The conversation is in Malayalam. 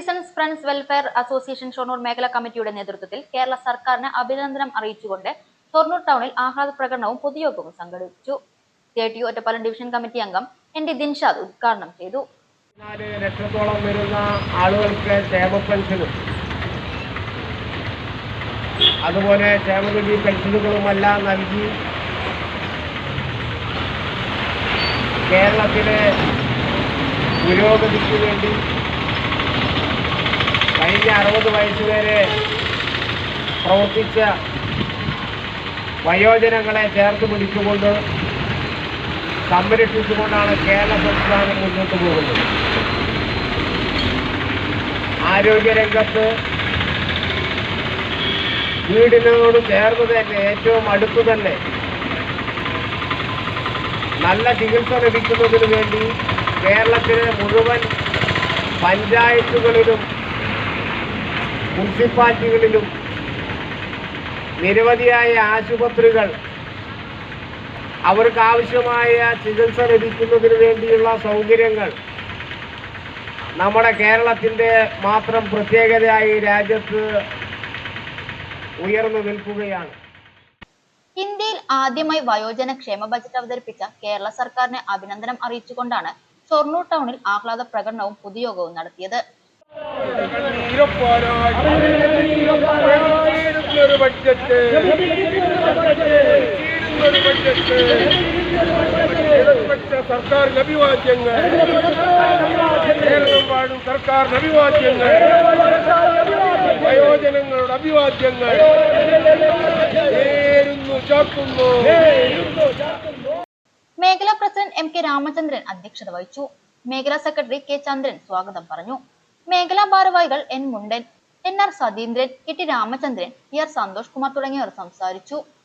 Citizens friends welfare association Shoranur മേഖലാ കമ്മിറ്റിയുടെ നേതൃത്വത്തിൽ കേരള സർക്കാരിന് അഭിനന്ദനം അറിയിച്ചുകൊണ്ട് ഷൊർണൂർ ടൗണിൽ ആഹ്ലാദ പ്രകടനവും പൊതുയോഗവും സംഘടിപ്പിച്ചു. KTU ഒറ്റപ്പാലം ഡിവിഷൻ കമ്മിറ്റി അംഗം ND ദിൻഷാദ് ഉദ്ഘാടനം ചെയ്തു. 4 ലക്ഷത്തോളം വരുന്ന ആളുകൾക്ക് ക്ഷേമ പെൻഷനും അതുപോലെ ക്ഷേമനിധി പെൻഷനുകളുമെല്ലാം നൽകി കേരളത്തിലെ പുരോഗതിക്ക് വേണ്ടി കഴിഞ്ഞ 60 വയസ്സ് വരെ പ്രവർത്തിച്ച വയോജനങ്ങളെ ചേർത്ത് പിടിച്ചുകൊണ്ട് സംരക്ഷിച്ചുകൊണ്ടാണ് കേരള സംസ്ഥാനം മുന്നോട്ട് പോകുന്നത്. ആരോഗ്യരംഗത്ത് വീടിനോട് ചേർന്ന് തന്നെ ഏറ്റവും അടുത്തു തന്നെ നല്ല ചികിത്സ ലഭിക്കുന്നതിന് വേണ്ടി കേരളത്തിലെ മുഴുവൻ പഞ്ചായത്തുകളിലും മുനിസിപ്പാലിറ്റികളിലും നിരവധിയായ ആശുപത്രികൾ അവർക്ക് ആവശ്യമായ ചികിത്സ ലഭിക്കുന്നതിന് വേണ്ടിയുള്ള സൗകര്യങ്ങൾ നമ്മുടെ കേരളത്തിൻ്റെ മാത്രം പ്രത്യേകതയായി രാജ്യത്ത് ഉയർന്നു നിൽക്കുകയാണ്. ഇന്ത്യയിൽ ആദ്യമായി വയോജന ക്ഷേമ ബജറ്റ് അവതരിപ്പിച്ച കേരള സർക്കാരിനെ അഭിനന്ദനം അറിയിച്ചുകൊണ്ടാണ് ഷൊർണൂർ ടൗണിൽ ആഹ്ലാദ പ്രകടനവും പൊതുയോഗവും നടത്തിയത്. സർക്കാരിന് അഭിവാദ്യങ്ങൾ, കേരളം വാഴും സർക്കാരിന് അഭിവാദ്യങ്ങൾ, വയോജനങ്ങളുടെ അഭിവാദ്യങ്ങൾ ചാക്കുന്നു. മേഖലാ പ്രസിഡന്റ് MK രാമചന്ദ്രൻ അധ്യക്ഷത വഹിച്ചു. മേഖലാ സെക്രട്ടറി K ചന്ദ്രൻ സ്വാഗതം പറഞ്ഞു. മേഖലാ ഭാരവാഹികൾ N മുണ്ടൻ, NR Satheendran, KT Ramachandran, PR Santhosh Kumar തുടങ്ങിയവർ സംസാരിച്ചു.